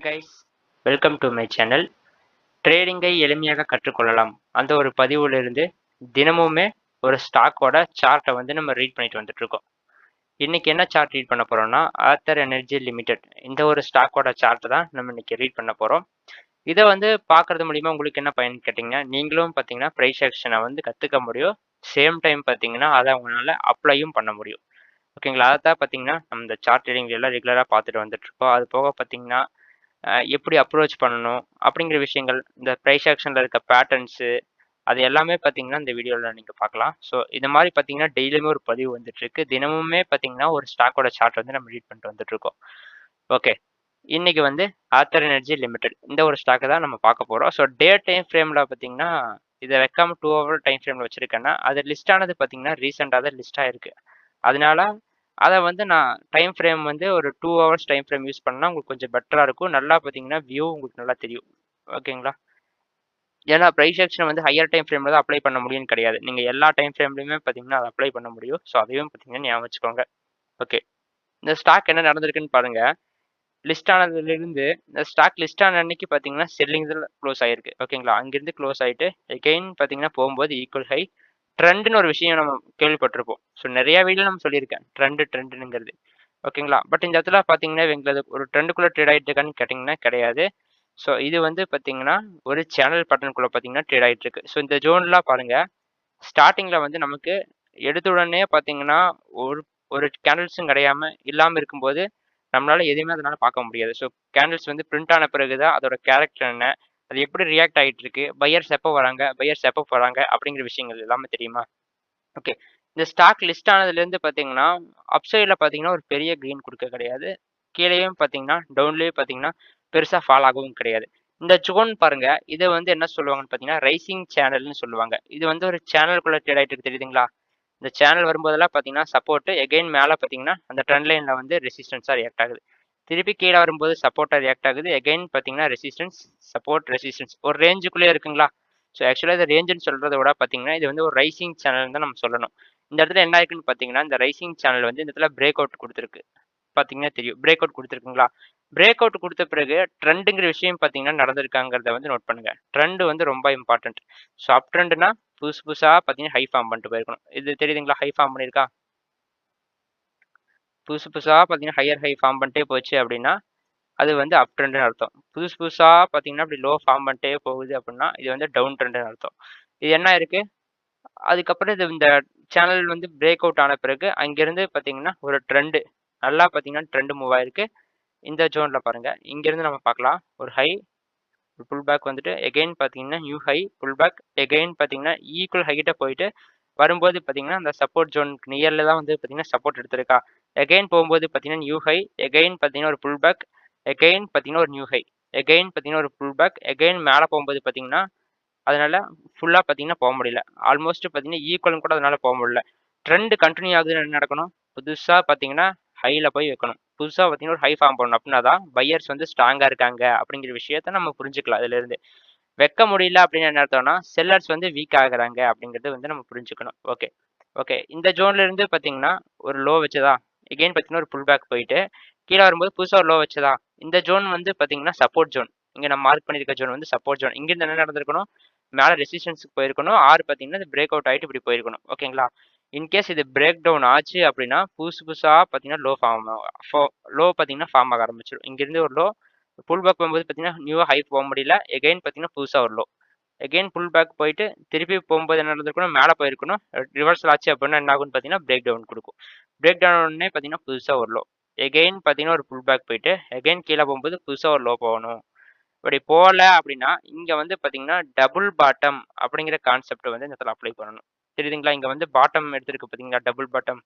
Guys, welcome to my channel. ட்ரேடிங்கை எளிமையாக கற்றுக்கொள்ளலாம் அந்த ஒரு பதிவுலேருந்து தினமுமே ஒரு ஸ்டாக்கோட சார்ட்டை வந்து நம்ம ரீட் பண்ணிட்டு வந்துட்டு இருக்கோம். இன்னைக்கு என்ன சார்ட் ரீட் பண்ண போறோம்னா ஆத்தர் எனர்ஜி லிமிடெட் இந்த ஒரு ஸ்டாக்கோட சார்ட்டை தான் நம்ம இன்னைக்கு ரீட் பண்ண போறோம். இதை வந்து பார்க்கறது மூலியமா உங்களுக்கு என்ன பயன் கேட்டிங்கன்னா, நீங்களும் பார்த்தீங்கன்னா ப்ரைஸ் ஆக்ஷனை வந்து கற்றுக்க முடியும். சேம் டைம் பார்த்தீங்கன்னா அதை உங்களால் அப்ளையும் பண்ண முடியும். ஓகேங்களா? அதை தான் பார்த்தீங்கன்னா நம்ம இந்த சார்ட் ரீடிங் எல்லாம் ரெகுலராக பார்த்துட்டு வந்துட்டு இருக்கோம். அது போக பார்த்தீங்கன்னா எப்படி அப்ரோச் பண்ணணும் அப்படிங்கிற விஷயங்கள், இந்த ப்ரைஸ் ஆக்ஷனில் இருக்க பேட்டர்ன்ஸு, அது எல்லாமே பார்த்தீங்கன்னா இந்த வீடியோவில் நீங்கள் பார்க்கலாம். ஸோ இது மாதிரி பார்த்தீங்கன்னா டெய்லியுமே ஒரு பதிவு வந்துட்டுருக்கு. தினமுமே பார்த்தீங்கன்னா ஒரு ஸ்டாக்கோட சார்ட் வந்து நம்ம ரீட் பண்ணிட்டு வந்துட்டுருக்கோம். ஓகே, இன்னைக்கு வந்து ஆத்தர் எனர்ஜி லிமிடெட் இந்த ஒரு ஸ்டாக்கை தான் நம்ம பார்க்க போகிறோம். ஸோ டே டைம் ஃப்ரேமில் பார்த்தீங்கன்னா இதை வைக்காம 2 ஹவர் டைம் ஃப்ரேமில் வச்சுருக்கேன்னா அது லிஸ்ட் ஆனது பார்த்தீங்கன்னா ரீசெண்டாக தான் லிஸ்ட் ஆயிருக்கு. அதனால அதை வந்து நான் டைம் ஃப்ரேம் வந்து ஒரு 2 ஹவர்ஸ் டைம் ஃப்ரேம் யூஸ் பண்ணால் உங்களுக்கு கொஞ்சம் பெட்டராக இருக்கும். நல்லா பார்த்தீங்கன்னா வியூ உங்களுக்கு நல்லா தெரியும். ஓகேங்களா? ஏன்னா ப்ரைஸ் ஆக்ஷன் வந்து ஹையர் டைம் ஃப்ரேமில் தான் அப்ளை பண்ண முடியும்னு கிடையாது. நீங்கள் எல்லா டைம் ஃப்ரேம்லையுமே பார்த்தீங்கன்னா அதை அப்ளை பண்ண முடியும். ஸோ அதையும் பார்த்தீங்கன்னா ஞாபகம் வச்சுக்கோங்க. ஓகே, இந்த ஸ்டாக் என்ன நடந்திருக்குன்னு பாருங்க. லிஸ்ட் ஆனதுலேருந்து இந்த ஸ்டாக் லிஸ்ட் ஆன அன்னைக்கு பார்த்தீங்கன்னா செல்லிங்ஸில் க்ளோஸ் ஆயிருக்கு. ஓகேங்களா? அங்கேருந்து க்ளோஸ் ஆகிட்டு எகெயின் பார்த்தீங்கன்னா போகும்போது ஈக்குவல் ஹை ட்ரெண்டுன்னு ஒரு விஷயம் நம்ம கேள்விப்பட்டிருப்போம். ஸோ நிறைய வீடியோ நம்ம சொல்லியிருக்கேன் ட்ரெண்டுங்கிறது. ஓகேங்களா? பட் இந்த இடத்துல பார்த்தீங்கன்னா எங்களது ஒரு ட்ரெண்டுக்குள்ளே ட்ரேட் ஆகிட்டு இருக்கான்னு கேட்டிங்கன்னா கிடையாது. ஸோ இது வந்து பார்த்தீங்கன்னா ஒரு சேனல் பேட்டர்னுக்குள்ளே பார்த்தீங்கன்னா ட்ரேட் ஆகிட்டு இருக்கு. ஸோ இந்த ஜோன்லாம் பாருங்கள். ஸ்டார்டிங்கில் வந்து நமக்கு எடுத்த உடனே பார்த்தீங்கன்னா ஒரு ஒரு கேண்டில்ஸும் கிடையாம இல்லாமல் இருக்கும்போது நம்மளால எதுவுமே அதனால பார்க்க முடியாது. ஸோ கேண்டில்ஸ் வந்து பிரிண்ட் ஆன பிறகு தான் அதோட கேரக்டர் என்ன, அது எப்படி ரியாக்ட் ஆகிட்டு இருக்கு, பையர்ஸ் எப்போ வராங்க, பையர்ஸ் எப்போ போகிறாங்க அப்படிங்கிற விஷயங்கள் எல்லாமே தெரியுமா? ஓகே, இந்த ஸ்டாக் லிஸ்ட் ஆனதுலேருந்து பார்த்தீங்கன்னா அப்சைடில் பார்த்தீங்கன்னா ஒரு பெரிய க்ரீன் கொடுக்க கிடையாது. கீழேயும் பார்த்தீங்கன்னா டவுன்லேயும் பார்த்தீங்கன்னா பெருசாக ஃபால் ஆகவும் கிடையாது. இந்த ஜோன் பாருங்க, இதை வந்து என்ன சொல்லுவாங்கன்னு பார்த்தீங்கன்னா ரைசிங் சேனல்னு சொல்லுவாங்க. இது வந்து ஒரு சேனலுக்குள்ள ட்ரேட் ஆகிட்டு இருக்கு தெரியுதுங்களா? இந்த சேனல் வரும்போதெல்லாம் பார்த்தீங்கன்னா சப்போர்ட் எகைன் மேலே பார்த்தீங்கன்னா அந்த ட்ரெண்ட் லைனில் வந்து ரெசிஸ்டன்ஸாக ரியாக்ட் ஆகுது. திருப்பி கீழே வரும்போது சப்போர்ட்டாக ரியாக்ட் ஆகுது. எகைன் பார்த்தீங்கன்னா ரெசிஸ்டன்ஸ், சப்போர்ட், ரெசிஸ்டன்ஸ் ஒரு ரேஞ்சுக்குள்ளே இருக்குங்களா? ஸோ ஆக்சுவலாக இது ரேஞ்சுன்னு சொல்கிறத விட பார்த்தீங்கன்னா இது வந்து ஒரு ரைசிங் சேனல் தான் நம்ம சொல்லணும். இந்த இடத்துல என்ன ஆயிருக்குன்னு பார்த்தீங்கன்னா இந்த ரைசிங் சேனல் வந்து இந்த இடத்துல பிரேக் அவுட் கொடுத்துருக்கு. பார்த்தீங்கன்னா தெரியும். பிரேக் அவுட் கொடுத்துருக்குங்களா? பிரேக் அவுட் கொடுத்த பிறகு ட்ரெண்டுங்கிற விஷயம் பார்த்தீங்கன்னா நடந்திருக்காங்கிறத வந்து நோட் பண்ணுங்க. ட்ரெண்ட் வந்து ரொம்ப இம்பார்ட்டன்ட். ஸோ அப் ட்ரெண்ட்னா புதுசு புதுசாக பார்த்தீங்கன்னா ஹை ஃபார்ம் பண்ணிட்டு போயிருக்கணும். இது தெரியுதுங்களா? ஹை ஃபார்ம் பண்ணியிருக்கா? புதுசு புதுசாக பார்த்தீங்கன்னா ஹையர் ஹை ஃபார்ம் பண்ணிட்டே போச்சு அப்படின்னா அது வந்து அப் ட்ரெண்டுன்னு அர்த்தம். புதுசு புதுசாக பார்த்தீங்கன்னா அப்படி லோ ஃபார்ம் பண்ணிட்டே போகுது அப்படின்னா இது வந்து டவுன் ட்ரெண்டுன்னு அர்த்தம். இது என்ன இருக்கு? அதுக்கப்புறம் இது இந்த சேனல் வந்து பிரேக் அவுட் ஆன பிறகு அங்கேருந்து பார்த்தீங்கன்னா ஒரு ட்ரெண்டு நல்லா பார்த்தீங்கன்னா ட்ரெண்டு மூவ் ஆயிருக்கு. இந்த ஜோனில் பாருங்க. இங்கேருந்து நம்ம பார்க்கலாம். ஒரு ஹை, புல் பேக் வந்துட்டு எகெயின் பார்த்தீங்கன்னா new high, pull back again பார்த்தீங்கன்னா ஈக்குவல் ஹை கிட்ட போயிட்டு வரும்போது பார்த்தீங்கன்னா அந்த சப்போர்ட் ஜோனுக்கு நியரில் தான் வந்து பார்த்தீங்கன்னா சப்போர்ட் எடுத்திருக்கா. எகெயின் போகும்போது பார்த்தீங்கன்னா நியூ ஹை, எகெயின் பார்த்தீங்கன்னா ஒரு புல் பேக், எகெயின் பார்த்தீங்கன்னா ஒரு நியூ ஹை, எகெயின் பார்த்தீங்கன்னா ஒரு புல் பேக், எகெயின் மேலே போகும்போது பார்த்தீங்கன்னா அதனால ஃபுல்லாக பார்த்தீங்கன்னா போக முடியல. ஆல்மோஸ்ட் பார்த்தீங்கன்னா ஈக்குவலும் கூட அதனால போக முடியல. ட்ரெண்ட் கண்டினியூ ஆகுதுன்னு என்ன நடக்கணும்? புதுசாக பார்த்தீங்கன்னா ஹையில் போய் வைக்கணும். புதுசாக பார்த்தீங்கன்னா ஒரு ஹை ஃபார்ம் பண்ணணும். அப்படின்னா தான் பையர்ஸ் வந்து ஸ்ட்ராங்காக இருக்காங்க அப்படிங்கிற விஷயத்த நம்ம புரிஞ்சுக்கலாம் இதுலேருந்து. வைக்க முடியல அப்படின்னு என்ன அர்த்தம்னா செல்லர்ஸ் வந்து வீக் ஆகுறாங்க அப்படிங்கிறது வந்து நம்ம புரிஞ்சுக்கணும். ஓகே ஓகே, இந்த ஜோன்ல இருந்து பார்த்தீங்கன்னா ஒரு லோ வச்சதா, எகெயின் பார்த்தீங்கன்னா ஒரு புல் பேக் போயிட்டு கீழே வரும்போது புதுசாக ஒரு லோ வச்சதா, இந்த ஜோன் வந்து பார்த்தீங்கன்னா சப்போர்ட் ஜோன். இங்கே நம்ம மார்க் பண்ணியிருக்க ஜோன் வந்து சப்போர்ட் ஜோன். இங்கிருந்து என்ன நடந்திருக்கணும்? மேலே ரெசிஸ்டன்ஸுக்கு போயிருக்கணும். ஆறு பார்த்தீங்கன்னா இது பிரேக் அவுட் ஆகிட்டு இப்படி போயிருக்கணும். ஓகேங்களா? இன்கேஸ் இது பிரேக் டவுன் ஆச்சு அப்படின்னா புதுசு புதுசாக பார்த்தீங்கன்னா லோ பார்த்தீங்கன்னா ஃபார்ம் ஆக ஆரம்பிச்சிடும். இங்கிருந்து ஒரு லோ, புல் பேக் போகும்போது பார்த்தீங்கன்னா நியூவாக ஹை போக முடியல. எகைன் பார்த்தீங்கன்னா புதுசாக ஒரு லோ, எகைன் புல் பேக் போயிட்டு திருப்பி போகும்போது என்ன நடந்திருக்கணும்? மேலே போயிருக்கணும். ரிவர்சல் ஆச்சு அப்படின்னா என்ன ஆகும்னு பார்த்தீங்கன்னா பிரேக் டவுன் கொடுக்கும். பிரேக் டவுன் உடனே பார்த்தீங்கன்னா புதுசாக ஒரு லோ, எகைன் பார்த்தீங்கன்னா ஒரு புல் பேக் போயிட்டு எகைன் கீழே போகும்போது புதுசாக ஒரு லோ போகணும். இப்படி போகல அப்படின்னா இங்கே வந்து பார்த்தீங்கன்னா டபுள் பாட்டம் அப்படிங்கிற கான்செப்ட் வந்து இந்த இடத்துல அப்ளை பண்ணணும். தெரியுதுங்களா? இங்கே வந்து பாட்டம் எடுத்திருக்கு பார்த்தீங்களா? Double bottom.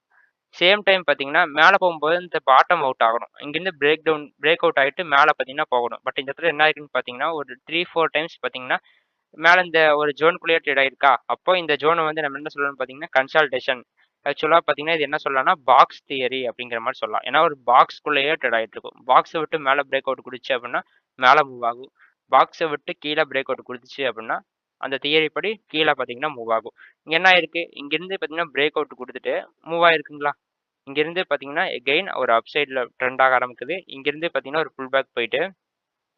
சேம் டைம் பார்த்தீங்கன்னா மேலே போகும்போது இந்த பாட்டம் அவுட் ஆகணும். இங்கேருந்து பிரேக் அவுட் ஆகிட்டு மேலே பார்த்தீங்கன்னா போகணும். பட் இந்த இடத்துல என்ன ஆயிருக்குன்னு பார்த்தீங்கன்னா ஒரு 3-4 டைம்ஸ் பார்த்தீங்கன்னா மேலே இந்த ஒரு ஜோனுக்குள்ளேயே ட்ரேட் ஆயிருக்கா. அப்போ இந்த ஜோனை வந்து நம்ம என்ன சொல்லணும்னு பார்த்தீங்கன்னா கன்சால்டேஷன். ஆக்சுவலாக பார்த்தீங்கன்னா இது என்ன சொல்லலாம்னா பாக்ஸ் தியரி அப்படிங்கிற மாதிரி சொல்லலாம். ஏன்னா ஒரு பாக்ஸ்க்குள்ளேயே ட்ரேட் ஆகிட்டு இருக்கும். பாக்ஸை விட்டு மேலே பிரேக் அவுட் கொடுச்சு அப்படின்னா மேலே மூவ் ஆகும். பாக்ஸை விட்டு கீழே பிரேக் அவுட் கொடுத்துச்சு அப்படின்னா அந்த தியரி படி கீழே பார்த்தீங்கன்னா மூவ் ஆகும். இங்கே என்ன ஆயிருக்கு? இங்கேருந்து பார்த்தீங்கன்னா பிரேக் அவுட் கொடுத்துட்டு மூவ் ஆயிருக்குங்களா? இங்கேருந்து பார்த்தீங்கன்னா எகெயின் ஒரு அப் சைடில் ட்ரெண்ட் ஆக ஆரம்பிக்குது. இங்கேருந்து பார்த்தீங்கன்னா ஒரு புல் பேக் போயிட்டு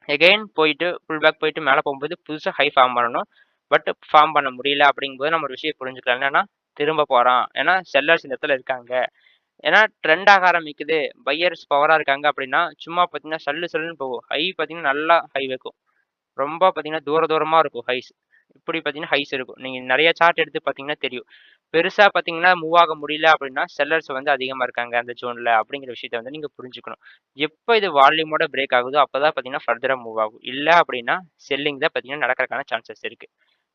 எகைன் போயிட்டு புல் பேக் போயிட்டு மேலே போகும்போது புதுசாக ஹை ஃபார்ம் பண்ணணும். பட் ஃபார்ம் பண்ண முடியல அப்படிங்கும்போது நம்ம ஒரு விஷயம் புரிஞ்சுக்கலாம். என்னன்னா திரும்ப போகிறான். ஏன்னா செல்லர்ஸ் இந்த இடத்துல இருக்காங்க. ஏன்னா ட்ரெண்ட் ஆக ஆரம்பிக்குது. பையர்ஸ் பவரா இருக்காங்க அப்படின்னா, சும்மா பார்த்தீங்கன்னா சல்லு சல்லுன்னு போகும். ஹை பார்த்தீங்கன்னா நல்லா ஹை வைக்கும். ரொம்ப பார்த்தீங்கன்னா தூரமா இருக்கும் ஹைஸ். இப்படி பார்த்தீங்கன்னா ஹைஸ் இருக்கும். நீங்க நெறைய சார்ட் எடுத்து பார்த்தீங்கன்னா தெரியும். பெருசா பார்த்தீங்கன்னா மூவ் ஆக முடியல அப்படின்னா, செல்லர்ஸ் வந்து அதிகமா இருக்காங்க அந்த ஜோன்ல அப்படிங்கிற விஷயத்த வந்து நீங்க புரிஞ்சுக்கணும். எப்ப இது வால்யூமோட பிரேக் ஆகுதோ, அப்பதான் பார்த்தீங்கன்னா ஃபர்தரா மூவ் ஆகும். இல்ல அப்படின்னா செல்லிங் தான் பார்த்தீங்கன்னா நடக்கறதுக்கான சான்சஸ் இருக்கு.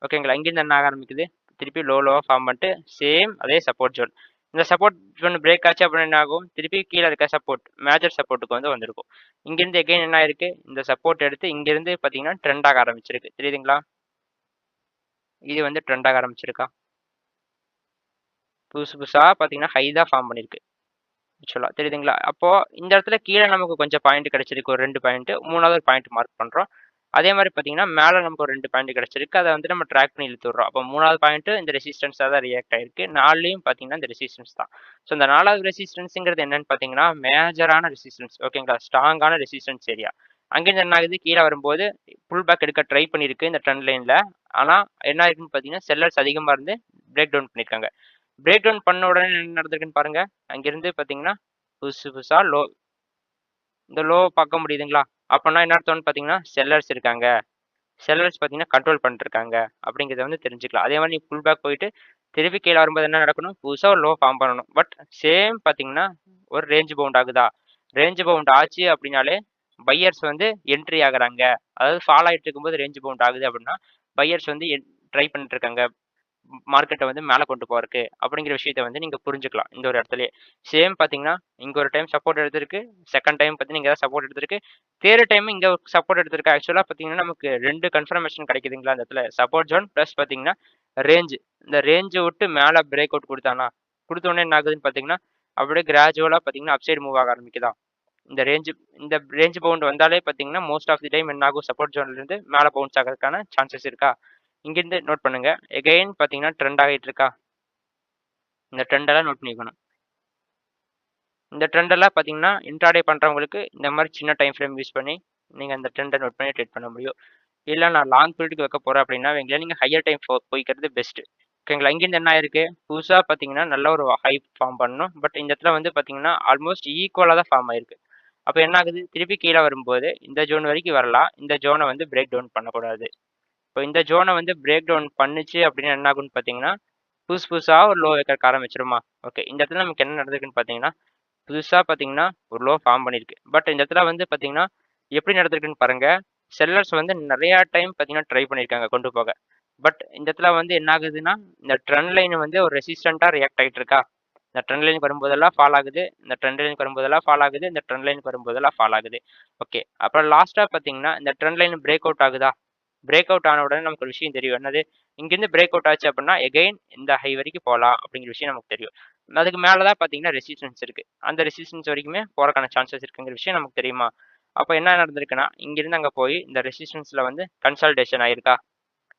ஓகேங்களா? இங்கிருந்து என்ன ஆக ஆரம்பிக்குது? திருப்பி லோவா ஃபார்ம் பண்ணிட்டு சேம் அதே சப்போர்ட் ஜோன். இந்த சப்போர்ட் ஜோன் பிரேக் ஆச்சு அப்படின்னா என்ன ஆகும்? திருப்பி கீழ இருக்க சப்போர்ட் மேஜர் சப்போர்ட்க்கு வந்து வந்திருக்கும். இங்கிருந்து எகைன் என்ன ஆயிருக்கு? இந்த சப்போர்ட் எடுத்து இங்கிருந்து பார்த்தீங்கன்னா ட்ரெண்ட் ஆக ஆரம்பிச்சிருக்கு. தெரியுதுங்களா? இது வந்து ட்ரெண்ட் ஆக ஆரம்பிச்சிருக்கா? புதுசு புதுசா பார்த்தீங்கன்னா ஹை தான் ஃபார்ம் பண்ணியிருக்கு. ஆக்சுவலா தெரியுதுங்களா? அப்போ இந்த இடத்துல கீழ நமக்கு கொஞ்சம் பாயிண்ட் கிடைச்சிருக்கு. ஒரு 2 பாயிண்ட். 3வது ஒரு பாயிண்ட் மார்க் பண்றோம். அதே மாரி பார்த்தீங்கன்னா, மேல நமக்கு ஒரு 2 பாயிண்ட் கிடைச்சிருக்கு. அத வந்து நம்ம ட்ராக் பண்ணி இழுத்து விடுறோம். அப்போ 3வது பாயிண்ட் இந்த ரெசிஸ்டன்ஸா தான் ரியாக்ட் ஆயிருக்கு. 4லயும் பார்த்தீங்கன்னா, இந்த ரெசிஸ்டன்ஸ் தான். ஸோ இந்த 4வது ரெசிஸ்டன்ஸ்ங்கிறது என்னன்னு பார்த்தீங்கன்னா, மேஜரான ரெசிஸ்டன்ஸ் ஓகேங்களா? ஸ்ட்ராங்கான ரெசிஸ்டன்ஸ் ஏரியா. அங்கேருந்து என்ன ஆகுது? கீழ வரும்போது புல் பேக் எடுக்க ட்ரை பண்ணியிருக்கு இந்த ட்ரெண்ட் லைன்ல. ஆனா என்ன ஆயிருக்குன்னு பார்த்தீங்கன்னா, செல்லர்ஸ் அதிகமா இருந்து பிரேக் டவுன் பண்ணியிருக்காங்க. பிரேக் டவுன் பண்ண உடனே என்ன நடந்திருக்குன்னு பாருங்க. அங்கிருந்து பார்த்தீங்கன்னா, புதுசு புதுசா இந்த லோ பார்க்க முடியுதுங்களா? அப்பன்னா என்ன அர்த்தம்னு பார்த்தீங்கன்னா, செல்லர்ஸ் இருக்காங்க. செல்லர்ஸ் பார்த்தீங்கன்னா, கண்ட்ரோல் பண்ணிட்டுருக்காங்க. அப்படிங்கிறத வந்து தெரிஞ்சுக்கலாம். அதே மாரி நீ புல் பேக் போயிட்டு, திருப்பி கீழ வரும்போது என்ன நடக்கணும்? புதுசா ஒரு லோ ஃபார்ம் பண்ணணும். பட் சேம் பார்த்தீங்கன்னா, ஒரு ரேஞ்ச் பவுண்ட் ஆகுதா? ரேஞ்ச் பவுண்ட் ஆச்சு அப்படின்னாலே, பையர்ஸ் வந்து என்ட்ரி ஆகுறாங்க. அதாவது ஃபால் ஆயிட்டு இருக்கும்போது ரேஞ்ச் பவுண்ட் ஆகுது அப்படின்னா, பையர்ஸ் வந்து ட்ரை பண்ணிட்டு இருக்காங்க. மார்க்கெட்ட வந்து மேல கொண்டு போறக்கு அப்படிங்கிற விஷயத்த வந்து நீங்க புரிஞ்சுக்கலாம். இந்த ஒரு இடத்துலயே. சேம் பார்த்தீங்கன்னா, இங்க ஒரு டைம் சப்போர்ட் எடுத்திருக்கு. செகண்ட் டைம் பார்த்தீங்கன்னா, இங்க தான் சப்போர்ட் எடுத்திருக்கு. தேர்ட் டைம் இங்க ஒரு சப்போர்ட் எடுத்திருக்கு. ஆக்சுவலா பார்த்தீங்கன்னா, நமக்கு 2 கன்ஃபர்மேஷன் கிடைக்குதுங்களா அந்த இடத்துல. சப்போர்ட் ஜோன் பிளஸ் பார்த்தீங்கன்னா, ரேஞ்ச். இந்த ரேஞ்ச விட்டு மேல பிரேக் அவுட் குடுத்தானா, குடுத்த உடனே என்ன ஆகுதுன்னு பார்த்தீங்கன்னா, அப்படியே கிராஜுவலா பார்த்தீங்கன்னா, அப் சைடு மூவ் ஆக ஆரம்பிக்குதா. இந்த ரேஞ்ச் இந்த ரேஞ்ச் பவுண்ட் வந்தாலே பார்த்தீங்கன்னா, மோஸ்ட் ஆஃப் தி டைம் என்ன ஆகும் சப்போர்ட் ஜோன்ல இருந்து மேல பவுன்ஸ் ஆகறதுக்கான சான்சஸ் இருக்கா? இங்கிருந்து நோட் பண்ணுங்க. எகைன் பார்த்தீங்கன்னா, ட்ரெண்ட் ஆகிட்டு இருக்கா? இந்த ட்ரெண்ட் எல்லாம் நோட் பண்ணிக்கணும். இந்த ட்ரெண்ட் எல்லாம் பார்த்தீங்கன்னா, இன்ட்ராடே பண்றவங்களுக்கு இந்த மாரி சின்ன டைம் ஃப்ரேம் யூஸ் பண்ணி, நீங்க அந்த ட்ரெண்ட நோட் பண்ணி ட்ரேட் பண்ண முடியும். இல்ல நான் லாங் பீரியடுக்கு வைக்க போறேன் அப்படின்னா வைங்களேன், நீங்க ஹையர் டைம் போய்க்கிறது பெஸ்ட். ஓகேங்களா? இங்கிருந்து என்ன ஆயிருக்கு? புதுசா பார்த்தீங்கன்னா, நல்ல ஒரு ஹை ஃபார்ம் பண்ணணும். பட் இந்த இடத்துல வந்து பார்த்தீங்கன்னா, ஆல்மோஸ்ட் ஈக்குவலா தான் ஃபார்ம் ஆயிருக்கு. அப்ப என்ன ஆகுது? திருப்பி கீழ வரும்போது, இந்த ஜோன் வரைக்கும் வரலாம். இந்த ஜோன வந்து பிரேக் டவுன் பண்ணக்கூடாது. இப்போ இந்த ஜோன வந்து பிரேக் டவுன் பண்ணுச்சு அப்படின்னா என்ன ஆகும்னு பார்த்தீங்கன்னா, புதுசு புதுசா ஒரு லோ வைக்க ஆரம்பிச்சுருமா? ஓகே. இந்த இடத்துல நமக்கு என்ன நடந்திருக்குன்னு பார்த்தீங்கன்னா, புதுசா பார்த்தீங்கன்னா, ஒரு லோ ஃபார்ம் பண்ணியிருக்கு. பட் இந்த இடத்துல வந்து பார்த்தீங்கன்னா, எப்படி நடந்திருக்குன்னு பாருங்க. செல்லர்ஸ் வந்து நெறையா டைம் பார்த்தீங்கன்னா, ட்ரை பண்ணியிருக்காங்க கொண்டு போக. பட் இந்த இடத்துல வந்து என்ன ஆகுதுன்னா, இந்த ட்ரெண்ட் லைன் வந்து ஒரு ரெசிஸ்டன்ட்டா ரியாக்ட் ஆயிட்டு இருக்கா? இந்த ட்ரெண்ட் லைனுக்கு வரும்போதெல்லாம் ஃபால் ஆகுது. இந்த ட்ரெண்ட் லைனுக்கு வரும்போதெல்லாம் ஃபால் ஆகுது. இந்த ட்ரெண்ட் லைனுக்கு வரும்போதெல்லாம் ஃபால் ஆகுது. ஓகே. அப்புறம் லாஸ்ட்டா பார்த்தீங்கன்னா, இந்த ட்ரெண்ட் லைன் பிரேக் அவுட் ஆகுதா? பிரேக் அவுட் ஆன உடனே நமக்கு ஒரு விஷயம் தெரியும். என்னது? இங்கேருந்து பிரேக் அவுட் ஆச்சு அப்படின்னா, எகைன் இந்த ஹை வரைக்கும் போலாம் அப்படிங்கிற விஷயம் நமக்கு தெரியும். அதுக்கு மேல தான் பார்த்தீங்கன்னா ரெசிஸ்டன்ஸ் இருக்கு. அந்த ரெசிஸ்டன்ஸ் வரைக்குமே போறக்கான சான்சஸ் இருக்குங்கிற விஷயம் நமக்கு தெரியுமா? அப்ப என்ன நடந்திருக்குன்னா, இங்கிருந்து அங்க போய் இந்த ரெசிஸ்டன்ஸ்ல வந்து கன்சால்டேஷன் ஆயிருக்கா?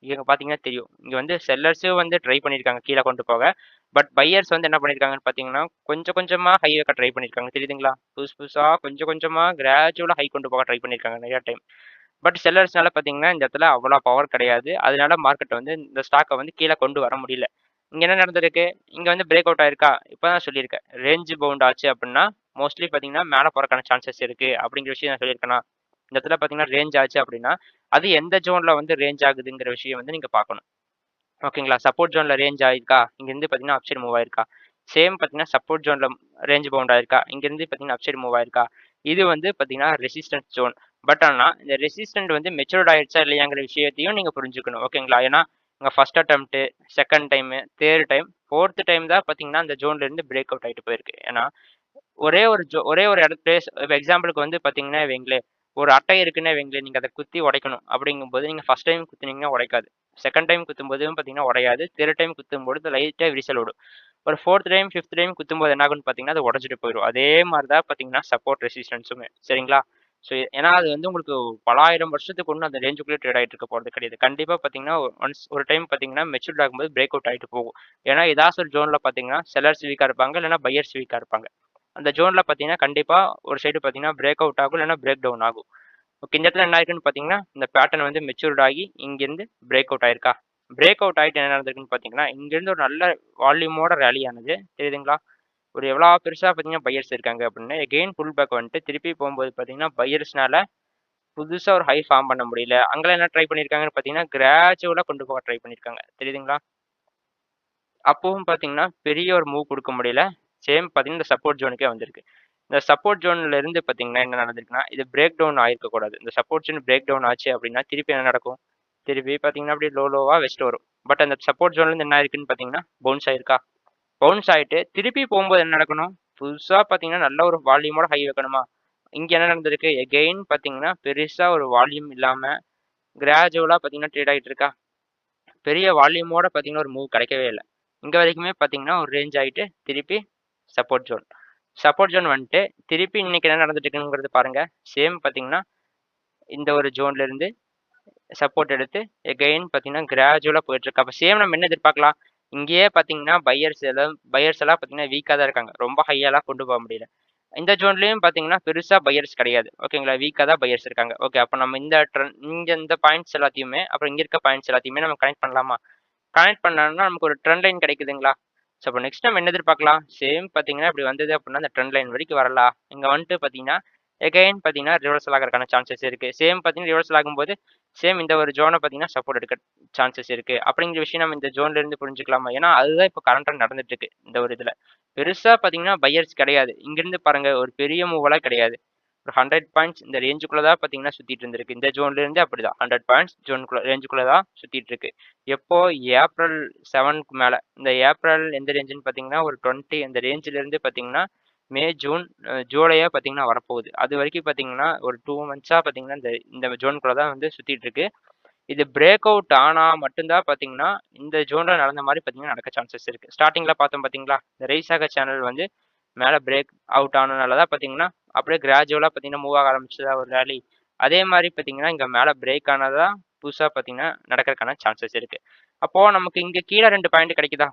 இங்க பார்த்தீங்கன்னா தெரியும். இங்க வந்து செல்லர்ஸும் வந்து ட்ரை பண்ணியிருக்காங்க கீழ கொண்டு போக. பட் பையர்ஸ் வந்து என்ன பண்ணியிருக்காங்கன்னு பார்த்தீங்கன்னா, கொஞ்சம் கொஞ்சமா ஹை வைக்க ட்ரை பண்ணியிருக்காங்க. தெரியுதுங்களா? புதுசு புதுசா கொஞ்சம் கொஞ்சமா கிராஜுவலா ஹை கொண்டு போக ட்ரை பண்ணியிருக்காங்க நெறைய டைம். பட் செல்லர்ஸ்னால பார்த்தீங்கன்னா, இந்த இடத்துல அவ்வளோ பவர் கிடையாது. அதனால மார்க்கெட் வந்து இந்த ஸ்டாக்க வந்து கீழ கொண்டு வர முடியல. இங்க என்ன நடந்திருக்கு? இங்க வந்து பிரேக் அவுட் ஆயிருக்கா? இப்ப தான் சொல்லியிருக்கேன். ரேஞ்ச் பவுண்ட் ஆச்சு அப்டின்னா, மோஸ்ட்லி பார்த்தீங்கன்னா, மேல போறக்கான சான்சஸ் இருக்கு அப்டிங்கிற விஷயம் நான் சொல்லியிருக்கேனா? இந்த இடத்துல பார்த்தீங்கன்னா, ரேஞ்ச் ஆச்சு அப்டின்னா, அது எந்த ஜோன்ல வந்து ரேஞ்ச் ஆகுதுங்கிற விஷயம் வந்து நீங்க பார்க்கணும். ஓகேங்களா? சப்போர்ட் ஜோன்ல ரேஞ்ச் ஆயிருக்கா? இங்கருந்து பார்த்தீங்கன்னா, அப் சைட் மூவ் ஆயிருக்கா? சேம் பார்த்தீங்கன்னா, சப்போர்ட் ஜோன்ல ரேஞ்ச் பவுண்ட் ஆயிருக்கா? இங்கருந்து பார்த்தீங்கன்னா, அப் சைட் மூவ் ஆயிருக்கா? இது வந்து பார்த்தீங்கன்னா, ரெசிஸ்டன்ஸ் ஜோன். பட் ஆனா, இந்த ரெசிஸ்டன்ட் வந்து மெச்சூர்ட் ஆயிடுச்சா இல்லையாங்கிற விஷயத்தையும் நீங்க புரிஞ்சுக்கணும். ஓகேங்களா? ஏன்னா, உங்க first attempt, second time, third time, fourth time தான் பார்த்தீங்கன்னா, அந்த ஜோன்ல இருந்து பிரேக் அவுட் ஆயிட்டு போயிருக்கு. ஏன்னா, ஒரே ஒரு பிளேஸ் இப்ப எக்ஸாம்பிளுக்கு வந்து பார்த்தீங்கன்னா வைங்களேன், ஒரு அட்டை இருக்குன்னே வைங்களேன், நீங்க அத குத்தி உடைக்கணும். அப்படிங்கும்போது நீங்க ஃபர்ஸ்ட் டைம் குத்துனீங்கன்னா உடைக்காது. செகண்ட் டைம் குத்தும்போதும் பார்த்தீங்கன்னா உடையாது. தேர்ட் டைம் குத்தும்பொழுது லைட்டா விரிசல் விடும். ஒரு 4த் டைம், 5த் டைம் குத்தும்போது என்ன ஆகும்னு பார்த்தீங்கன்னா, அது உடைஞ்சுட்டு போயிரும். அதே மாரி தான் பார்த்தீங்கன்னா, சப்போர்ட் ரெசிஸ்டன்ஸுமே. சரிங்களா? ஸோ ஏன்னா அது வந்து உங்களுக்கு பலாயிரம் வருஷத்துக்கு ஒண்ணும் அந்த ரேஞ்சுக்குள்ளே ட்ரேட் ஆயிட்டு இருக்க போறது கிடையாது. கண்டிப்பா பார்த்தீங்கன்னா, ஒன்ஸ் ஒரு டைம் பார்த்தீங்கன்னா, மெச்சூர்ட் ஆகும்போது பிரேக் அவுட் ஆயிட்டு போகும். ஏன்னா ஏதாச்சும் ஒரு ஜோன்ல பார்த்தீங்கன்னா, செல்லர்ஸ் வீக்கா இருப்பாங்க. இல்லன்னா பையர்ஸ் வீக்கா இருப்பாங்க. அந்த ஜோன்ல பார்த்தீங்கன்னா, கண்டிப்பா ஒரு சைடு பார்த்தீங்கன்னா, பிரேக் அவுட் ஆகும். இல்லன்னா பிரேக் டவுன் ஆகும். ஓகே, இந்த இடத்துல என்ன ஆயிருக்குன்னு பார்த்தீங்கன்னா, இந்த பேட்டர்ன் வந்து மெச்சூர்ட் ஆகி இங்கேருந்து பிரேக் அவுட் ஆயிருக்கா? பிரேக் அவுட் ஆயிட்டு என்ன நடந்திருக்குன்னு பார்த்தீங்கன்னா, இங்கேருந்து ஒரு நல்ல வால்யூமோட ராலி ஆனது. தெரியுதுங்களா? ஒரு எவ்வளோ பெருசா பார்த்தீங்கன்னா பையர்ஸ் இருக்காங்க அப்படின்னு. எகெயின் புல் பேக் வந்துட்டு திருப்பி போம்போது பார்த்தீங்கன்னா, பையர்ஸ்னால புதுசா ஒரு ஹை ஃபார்ம் பண்ண முடியல. அங்கலாம் என்ன ட்ரை பண்ணியிருக்காங்கன்னு பார்த்தீங்கன்னா, கிராஜுவலா கொண்டு போக ட்ரை பண்ணியிருக்காங்க. தெரியுதுங்களா? அப்பவும் பார்த்தீங்கன்னா, பெரிய ஒரு மூவ் குடுக்க முடியல. சேம் பார்த்தீங்கன்னா, இந்த சப்போர்ட் ஜோனுக்கே வந்திருக்கு. இந்த சப்போர்ட் ஜோன்ல இருந்து பார்த்தீங்கன்னா, என்ன நடந்திருக்குன்னா, இது பிரேக் டவுன் ஆயிருக்கக் கூடாது. இந்த சப்போர்ட் ஜோன் பிரேக் டவுன் ஆச்சு அப்படின்னா, திருப்பி என்ன நடக்கும்? திருப்பி பார்த்தீங்கன்னா, அப்படியே லோவா வச்சுட்டு வரும். பட் அந்த சப்போர்ட் ஜோன்லேருந்து என்ன ஆயிருக்குன்னு பார்த்தீங்கன்னா, பவுன்ஸ் ஆயிருக்கா? பவுன்ஸ் ஆயிட்டு திருப்பி போம்போது என்ன நடக்கணும்? புதுசா பார்த்தீங்கன்னா, நல்ல ஒரு வால்யூமோட ஹை வைக்கணுமா? இங்க என்ன நடந்திருக்கு? எகெயின் பார்த்தீங்கன்னா, பெருசா ஒரு வால்யூம் இல்லாம கிராஜுவலா பார்த்தீங்கன்னா, ட்ரேட் ஆயிட்டு இருக்கா? பெரிய வால்யூமோட பார்த்தீங்கன்னா, ஒரு மூவ் கிடைக்கவே இல்ல. இங்க வரைக்குமே பார்த்தீங்கன்னா, ஒரு ரேஞ்ச் ஆயிட்டு திருப்பி சப்போர்ட் ஜோன். சப்போர்ட் ஜோன் வந்துட்டு திருப்பி இன்னைக்கு என்ன நடந்துட்டு இருக்குங்கிறது பாருங்க. சேம் பார்த்தீங்கன்னா, இந்த ஒரு ஜோன்ல இருந்து சப்போர்ட் எடுத்து எகெயின் பார்த்தீங்கன்னா, கிராஜுவலா போயிட்டு இருக்கு. அப்ப சேம் நம்ம என்ன எதிர்பார்க்கலாம்? இங்கேயே பார்த்தீங்கன்னா, பையர்ஸ் எல்லாம் பார்த்தீங்கன்னா, வீக்கா தான் இருக்காங்க. ரொம்ப ஹையாலாம் கொண்டு போக முடியல. இந்த ஜோன்லயும் பார்த்தீங்கன்னா, பெருசா பையர்ஸ் கிடையாது. ஓகேங்களா? வீக்கா தான் பையர்ஸ் இருக்காங்க. ஓகே, அப்ப நம்ம இந்த பாயிண்ட்ஸ் எல்லாத்தையுமே, அப்புறம் இங்க இருக்க பாயிண்ட்ஸ் எல்லாத்தையுமே நம்ம கனெக்ட் பண்ணலாமா? கனெக்ட் பண்ணோம்னா நமக்கு ஒரு ட்ரெண்ட் லைன் கிடைக்குதுங்களா? ஸோ அப்போ நெக்ஸ்ட் நம்ம என்ன எதிர்பார்க்கலாம்? சேம் பார்த்தீங்கன்னா, இப்படி வந்தது அப்படின்னா, அந்த ட்ரெண்ட் லைன் வரைக்கும் வரலாம். இங்க வந்துட்டு பார்த்தீங்கன்னா, எகைன் பார்த்தீங்கன்னா, ரிவர்சல் ஆகறதுக்கான சான்சஸ் இருக்கு. சேம் பார்த்தீங்கன்னா, ரிவர்சல் ஆகும்போது, சேம் இந்த ஒரு ஜோன பார்த்தீங்கன்னா, சப்போர்ட் எடுக்க சான்சஸ் இருக்கு. அப்படிங்கிற விஷயம் நம்ம இந்த ஜோன்ல இருந்து புரிஞ்சுக்கலாமா? ஏன்னா, அதுதான் இப்போ கரண்ட்டா நடந்துட்டு இருக்கு. இந்த ஒரு இதுல. பெருசா பார்த்தீங்கன்னா, பையர்ஸ் கிடையாது. இங்கிருந்து பாருங்க ஒரு பெரிய மூவெல்லாம் கிடையாது. ஒரு 100 பாயிண்ட்ஸ் இந்த ரேஞ்சுக்குள்ள தான் பார்த்தீங்கன்னா, சுத்திட்டு இருந்திருக்கு. இந்த ஜோன்ல இருந்தே அப்படிதான். 100 பாயிண்ட்ஸ் ஜோனுக்குள்ள ரேஞ்சுக்குள்ள தான் சுத்திட்டு இருக்கு. எப்போ ஏப்ரல் 7க்கு மேல. இந்த ஏப்ரல் எந்த ரேஞ்சுன்னு பார்த்தீங்கன்னா, ஒரு 20 அந்த ரேஞ்சில இருந்து பார்த்தீங்கன்னா, மே, ஜூன், ஜூலையே பார்த்தீங்கன்னா வரப்போகுது. அதுவரைக்கும் பார்த்தீங்கன்னா, ஒரு 2 மந்த்ஸா பார்த்தீங்கன்னா, இந்த இந்த ஜோனுக்குள்ள தான் வந்து சுத்திட்டு இருக்கு. இது பிரேக் அவுட் ஆனா மட்டும் தான் பார்த்தீங்கன்னா, இந்த ஜோன்ல நடந்த மாரி பார்த்தீங்கன்னா, நடக்க சான்சஸ் இருக்கு. ஸ்டார்ட்டிங்ல பார்த்தோம் பார்த்தீங்களா? இந்த ரைஸாக சேனல் வந்து மேல பிரேக் அவுட் ஆனனால தான் பார்த்தீங்கன்னா, அப்படியே கிராஜுவலா பார்த்தீங்கன்னா, மூவ் ஆக ஆரம்பிச்சதா ஒரு ராலி. அதே மாரி பார்த்தீங்கன்னா, இங்க மேல பிரேக் ஆனதா புதுசா பார்த்தீங்கன்னா, நடக்கறதுக்கான சான்சஸ் இருக்கு. அப்போ நமக்கு இங்க கீழ 2 பாயிண்ட் கிடைக்குதா?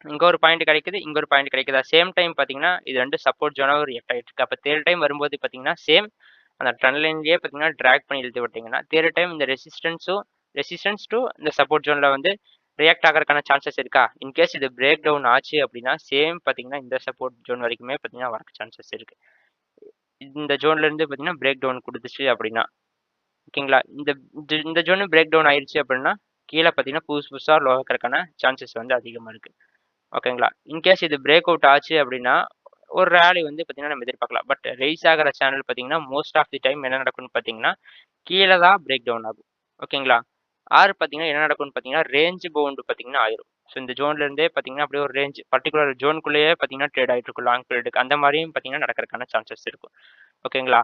இங்க ஒரு பாயிண்ட் கிடைக்குது, இங்க ஒரு பாயிண்ட் கிடைக்குதா? சேம் டைம் பார்த்தீங்கன்னா, இது 2 சப்போர்ட் ஜோனா ரியாக்ட் ஆயிட்டு இருக்கு. அப்ப தேர்ட் டைம் வரும்போது பார்த்தீங்கன்னா, சேம் அந்த ட்ரெண்ட் லைன்லயே பார்த்தீங்கன்னா, டிராக் பண்ணி இழுத்து விட்டீங்கன்னா, தேர்ட் டைம் இந்த ரெசிஸ்டன்ஸ் டூ இந்த சப்போர்ட் ஜோன்ல வந்து ரியாக்ட் ஆகறதுக்கான சான்சஸ் இருக்கா? இன்கேஸ் இது பிரேக் டவுன் ஆச்சு அப்படின்னா, சேம் பார்த்தீங்கன்னா, இந்த சப்போர்ட் ஜோன் வரைக்குமே பார்த்தீங்கன்னா, வரக்கு சான்சஸ் இருக்கு. இந்த ஜோன்ல இருந்து பார்த்தீங்கன்னா, பிரேக் டவுன் குடுத்துச்சு அப்படின்னா, ஓகேங்களா? இந்த ஜோன் பிரேக் டவுன் ஆயிருச்சு அப்படின்னா, கீழ பார்த்தீங்கன்னா, புதுசா லோ ஆகறதுக்கான சான்சஸ் வந்து அதிகமா இருக்கு. ஓகேங்களா? இன்கேஸ் இது பிரேக் அவுட் ஆச்சு அப்படின்னா, ஒரு ராலி வந்து பார்த்தீங்கன்னா, நம்ம எதிர்பார்க்கலாம். பட் ரைஸ் ஆகுற சேனல் பார்த்தீங்கன்னா, மோஸ்ட் ஆஃப் தி டைம் என்ன நடக்கும்னு பார்த்தீங்கன்னா, கீழ தான் பிரேக் டவுன் ஆகும். ஓகேங்களா? ஆர் பார்த்தீங்கன்னா, என்ன நடக்கும்னு பார்த்தீங்கன்னா, ரேஞ்ச் பவுண்ட் பார்த்தீங்கன்னா ஆயிரும். ஸோ இந்த ஜோன்ல இருந்தே பார்த்தீங்கன்னா, அப்படியே ஒரு ரேஞ்ச் பர்ட்டிகுலர் ஜோனுக்குள்ளேயே பார்த்தீங்கன்னா, ட்ரேட் ஆயிட்டு இருக்கும் லாங் பீரியடுக்கு. அந்த மாரியும் பார்த்தீங்கன்னா, நடக்கறதுக்கான சான்சஸ் இருக்கும். ஓகேங்களா?